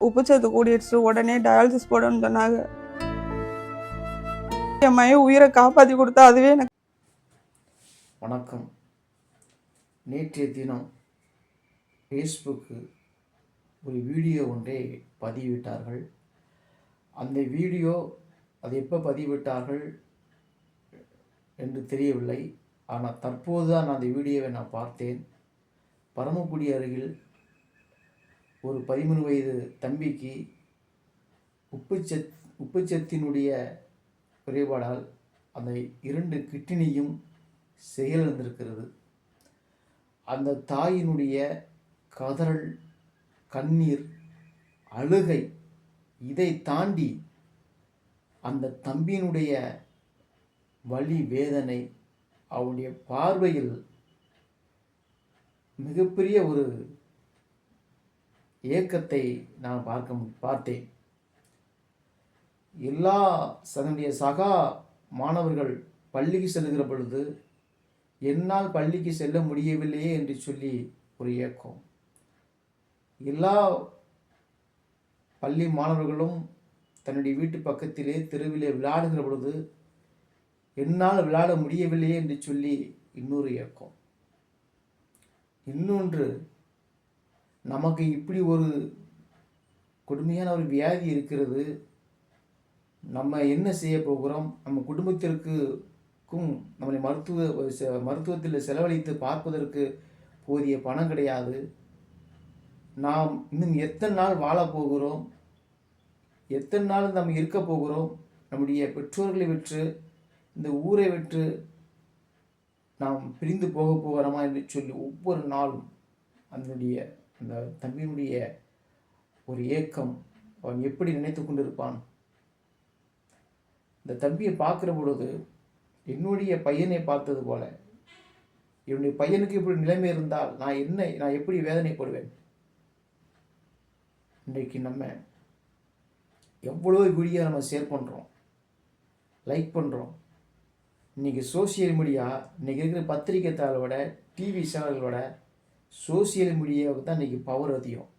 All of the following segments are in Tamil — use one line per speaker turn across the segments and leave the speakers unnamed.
உப்புச்சத்து கூடிடுச்சு. உடனே டயாலிசிஸ் போடணும்னு சொன்னாங்க. என் மையம் உயிரை காப்பாற்றி கொடுத்தா அதுவே எனக்கு.
வணக்கம். நேற்றைய தினம் ஃபேஸ்புக்கு ஒரு வீடியோ ஒன்றை பதிவிட்டார்கள். அந்த வீடியோ அது எப்போ பதிவிட்டார்கள் என்று தெரியவில்லை. ஆனால் தற்போது தான் அந்த வீடியோவை நான் பார்த்தேன். பரமக்குடி அருகில் ஒரு 13 வயது தம்பிக்கு உப்புச்சத்தினுடைய குறைபாடால் அந்த 2 கிட்னியும் செயலிழந்திருக்கிறது. அந்த தாயினுடைய கதறல், கண்ணீர், அழுகை, இதை தாண்டி அந்த தம்பியினுடைய வலி, வேதனை, அவனுடைய பார்வையில் மிகப்பெரிய ஒரு ஏக்கத்தை நான் பார்த்தேன். தன்னுடைய சகா மாணவர்கள் பள்ளிக்கு செல்கிற பொழுது என்னால் பள்ளிக்கு செல்ல முடியவில்லையே என்று சொல்லி ஒரு ஏக்கம். எல்லா பள்ளி மாணவர்களும் தன்னுடைய வீட்டு பக்கத்திலே தெருவிலே விளையாடுகிற பொழுது என்னால் விளையாட முடியவில்லையே என்று சொல்லி இன்னொரு ஏக்கம். இன்னொன்று, நமக்கு இப்படி ஒரு கொடுமையான ஒரு வியாதி இருக்கிறது, நம்ம என்ன செய்ய போகிறோம்? நம்ம குடும்பத்திற்கும் நம்மளை மருத்துவத்தில் செலவழித்து பார்ப்பதற்கு போதிய பணம் கிடையாது. நாம் இன்னும் எத்தனை நாள் வாழப் போகிறோம்? எத்தனை நாள் நம்ம இருக்க போகிறோம்? நம்முடைய பெற்றோர்களை விற்று, இந்த ஊரை விற்று நாம் பிரிந்து போக போகிறோமா என்று சொல்லி ஒவ்வொரு நாளும் அந்த தம்பியினுடைய ஒரு ஏக்கம், அவன் எப்படி நினைத்து கொண்டிருப்பான்? இந்த தம்பியை பார்க்குற பொழுது என்னுடைய பையனை பார்த்தது போல, என்னுடைய பையனுக்கு இப்படி நிலைமை இருந்தால் நான் எப்படி வேதனைப்படுவேன்? இன்றைக்கு நம்ம எவ்வளோ வீடியோ நம்ம ஷேர் பண்ணுறோம், லைக் பண்ணுறோம். இன்றைக்கி சோசியல் மீடியா, இன்றைக்கி இருக்கிற பத்திரிகை தாளோட, டிவி சேனல்களோட சோசியல் மீடியாவுக்கு தான் இன்றைக்கி பவர் அதிகம்.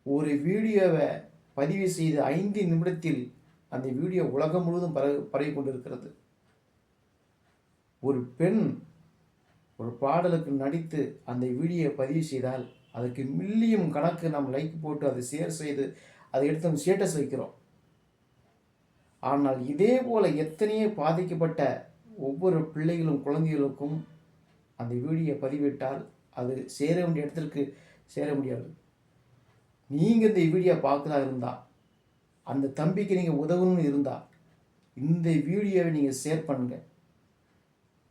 ஒரு வீடியோவை பதிவு செய்து 5 நிமிடத்தில் அந்த வீடியோ உலகம் முழுவதும் பரவி கொண்டிருக்கிறது. ஒரு பெண் ஒரு பாடலுக்கு நடித்து அந்த வீடியோவை பதிவு செய்தால் அதுக்கு மில்லியன் கணக்கு நம்ம லைக் போட்டு அதை ஷேர் செய்து அதை எடுத்து நம்ம ஸ்டேட்டஸ் வைக்கிறோம். ஆனால் இதே போல் எத்தனையோ பாதிக்கப்பட்ட ஒவ்வொரு பிள்ளைகளும், குழந்தைகளுக்கும் அந்த வீடியோ பதிவிட்டால் அது சேர வேண்டிய இடத்திற்கு சேர முடியாது. நீங்கள் இந்த வீடியோ பார்க்குறதா இருந்தால், அந்த தம்பிக்கு நீங்கள் உதவணும்னு இருந்தால், இந்த வீடியோவை நீங்கள் ஷேர் பண்ணுங்கள்.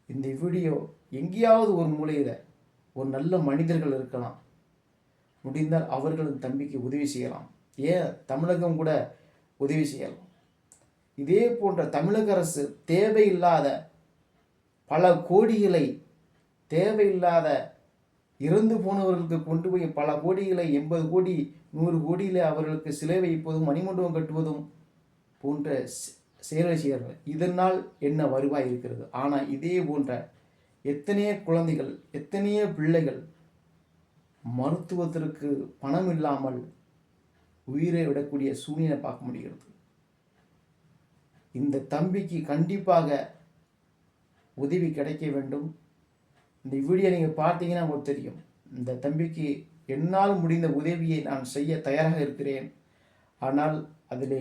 இந்த வீடியோ எங்கேயாவது ஒரு மூலையில் ஒரு நல்ல மனிதர்கள் இருக்கலாம், முடிந்தால் அவர்கள் தம்பிக்கு உதவி செய்யலாம். ஏன் தமிழகம் கூட உதவி செய்யலாம். இதே போன்ற தமிழக அரசு தேவையில்லாத பல கோடிகளை, தேவையில்லாத இறந்து போனவர்களுக்கு கொண்டு போய் பல கோடிகளை, 80 கோடி 100 கோடியில் அவர்களுக்கு சிலை வைப்பதும் மணிமண்டபம் கட்டுவதும் போன்ற செயலை செய்கிறார்கள். இதனால் என்ன வருவாய் இருக்கிறது? ஆனால் இதே போன்ற எத்தனையோ குழந்தைகள், எத்தனையோ பிள்ளைகள் மருத்துவத்திற்கு பணம் இல்லாமல் உயிரை விடக்கூடிய சூழ்நிலை பார்க்க முடிகிறது. இந்த தம்பிக்கு கண்டிப்பாக உதவி கிடைக்க வேண்டும். இந்த வீடியோ நீங்கள் பார்த்தீங்கன்னா உங்களுக்கு தெரியும். இந்த தம்பிக்கு என்னால் முடிந்த உதவியை நான் செய்ய தயாராக இருக்கிறேன். ஆனால் அதில்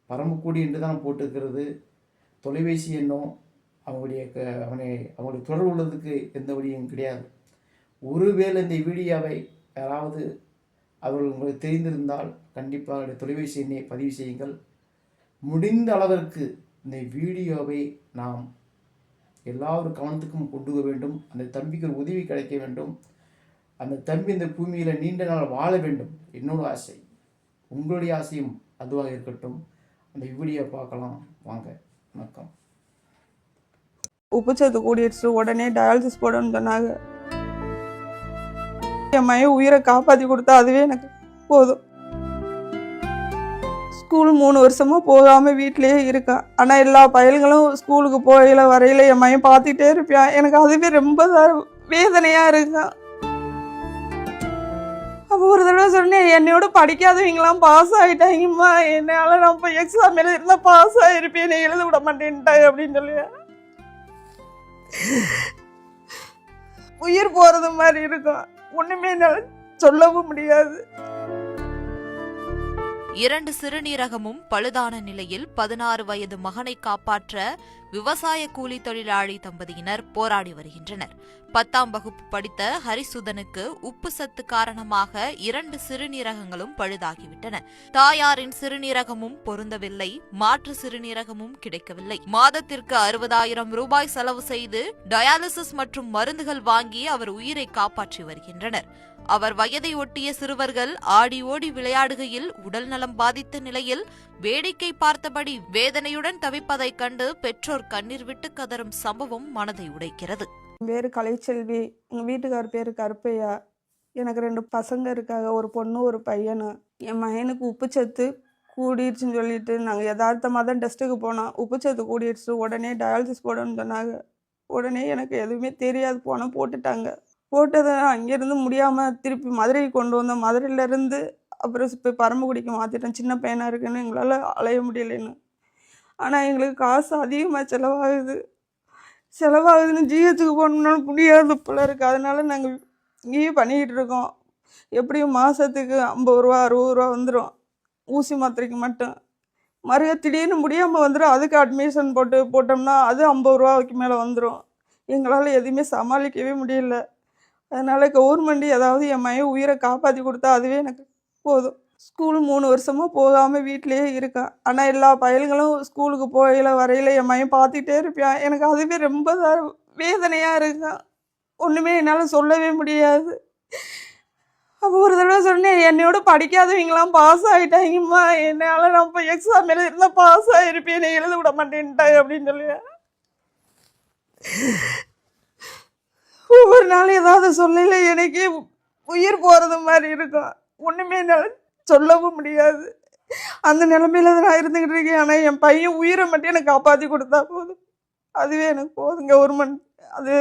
பரமக்குடி என்று தான் போட்டிருக்கிறது. தொலைபேசி எண்ணும் அவங்களுடைய தொடர்பு உள்ளதுக்கு எந்த வழியும் கிடையாது. ஒருவேளை இந்த வீடியோவை யாராவது அவர்கள் உங்களுக்கு தெரிந்திருந்தால் கண்டிப்பாக தொலைபேசி எண்ணை பதிவு செய்யுங்கள். முடிந்த அளவிற்கு இந்த வீடியோவை நாம் எல்லாரும் கவனத்துக்கும் கொண்டு வர வேண்டும். அந்த தம்பிக்கு ஒரு உதவி கிடைக்க வேண்டும். அந்த தம்பி இந்த பூமியில் நீண்ட நாள் வாழ வேண்டும். என்னோட ஆசை, உங்களுடைய ஆசையும் அதுவாக இருக்கட்டும். அந்த வீடியோ பார்க்கலாம் வாங்க. வணக்கம்.
உப்புச்சத்து கூடிடுச்சு. உடனே டயாலிசிஸ் போடணும்னு சொன்னாங்க. என் மையம் உயிரை காப்பாற்றி கொடுத்தா அதுவே எனக்கு போதும். ஸ்கூல் 3 வருஷமாக போகாமல் வீட்டிலேயே இருக்கான். ஆனால் எல்லா பயல்களும் ஸ்கூலுக்கு போகையில் வரையில் என் மையம் பார்த்துக்கிட்டே இருப்பான். எனக்கு அதுவே ரொம்ப வேதனையாக இருக்கான். அப்போ ஒரு தடவை சொன்னேன், என்னையோட படிக்காதவங்களாம் பாஸ் ஆகிட்டாங்கம்மா, என்னால் நான் இப்போ எக்ஸாம் எழுதிருந்தா பாஸ் ஆகிருப்பேன், என்னை எழுத விட மாட்டேன்ட்டாங்க அப்படின்னு சொல்லி உயிர் போகிறது மாதிரி இருக்கும். ஒன்றுமே என்னால் சொல்லவும் முடியாது.
2 சிறுநீரகமும் பழுதான நிலையில் 16 வயது மகனை காப்பாற்ற விவசாய கூலி தொழிலாளி தம்பதியினர் போராடி வருகின்றனர். 10ஆம் வகுப்பு படித்த ஹரிசுதனுக்கு உப்பு சத்து காரணமாக 2 சிறுநீரகங்களும் பழுதாகிவிட்டன. தாயாரின் சிறுநீரகமும் பொருந்தவில்லை, மாற்று சிறுநீரகமும் கிடைக்கவில்லை. மாதத்திற்கு 60,000 ரூபாய் செலவு செய்து டயாலிசிஸ் மற்றும் மருந்துகள் வாங்கி அவர் உயிரை காப்பாற்றி வருகின்றனர். அவர் வயதை ஒட்டிய சிறுவர்கள் ஆடி ஓடி விளையாடுகையில் உடல் நலம் பாதித்த நிலையில் வேடிக்கை பார்த்தபடி வேதனையுடன் தவிப்பதைக் கண்டு பெற்றோர் கண்ணீர் விட்டு கதறும் சம்பவம் மனதை உடைக்கிறது.
பேரு கலைச்செல்வி, எங்கள் வீட்டுக்கார் பேர் கருப்பையா. எனக்கு 2 பசங்க இருக்காங்க, ஒரு பொண்ணு ஒரு பையனும். என் மகனுக்கு உப்புச்சத்து கூடிடுச்சுன்னு சொல்லிட்டு நாங்கள் யதார்த்தமாக தான் டெஸ்ட்டுக்கு போனோம். உப்புச்சத்து கூடிடுச்சு, உடனே டயாலிசிஸ் போடணும்னு சொன்னாங்க. உடனே எனக்கு எதுவுமே தெரியாது, போனால் போட்டுட்டாங்க. போட்டதை அங்கேருந்து முடியாமல் திருப்பி மதுரைக்கு கொண்டு வந்தோம். மதுரையிலேருந்து அப்புறம் இப்போ பரமக்குடிக்கு மாற்றிட்டோம். சின்ன பையனாக இருக்குன்னு எங்களால் அலைய முடியலைன்னு. ஆனால் எங்களுக்கு காசு அதிகமாக செலவாகுதுன்னு ஜிஹெச்சுக்கு போகணும்னாலும் முடியாது போல இருக்குது. அதனால நாங்கள் இங்கேயே பண்ணிக்கிட்டு இருக்கோம். எப்படியும் மாதத்துக்கு 50 ரூபா 60 ரூபா வந்துடும் ஊசி மாத்திரைக்கு மட்டும். மறுக திடீர்னு முடியாமல் வந்துடும், அதுக்கு அட்மிஷன் போட்டோம்னா அது 50 ரூபாய்க்கு மேலே வந்துடும். எங்களால் எதுவுமே சமாளிக்கவே முடியல. அதனால் கவர்மெண்ட் ஏதாவது என் மகன் உயிரை காப்பாற்றி கொடுத்தா அதுவே எனக்கு போதும். ஸ்கூல் 3 வருஷமாக போகாமல் வீட்டிலேயே இருக்கான். ஆனால் எல்லா பயல்களும் ஸ்கூலுக்கு போகையில் வரையில் என் மகன் பார்த்துக்கிட்டே இருப்பான். எனக்கு அதுவே ரொம்ப வேதனையாக இருக்கான். ஒன்றுமே என்னால் சொல்லவே முடியாது. அப்போ ஒரு தடவை சொன்னேன், என்னையோட படிக்காதவங்களாம் பாஸ் ஆகிட்டாங்கம்மா, என்னால் நான் இப்போ எக்ஸாம் எழுதிருந்தா பாஸ் ஆகிருப்பேன், என்னை எழுத விட மாட்டேன்ட்டாங்க அப்படின்னு சொல்லி ஒவ்வொரு நாளும் ஏதாவது சொல்லல எனக்கே உயிர் போகிறது மாதிரி இருக்கும். ஒன்றுமே என்னால் சொல்லவும் முடியாது. அந்த நிலைமையில தான் நான் இருந்துக்கிட்டு இருக்கேன். ஆனால் என் பையன் உயிரை மட்டும் எனக்கு காப்பாற்றி கொடுத்தா போதும், அதுவே எனக்கு போதும். கவர்மெண்ட் அது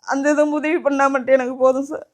அந்த இதை உதவி பண்ணால் மட்டும் எனக்கு போதும் சார்.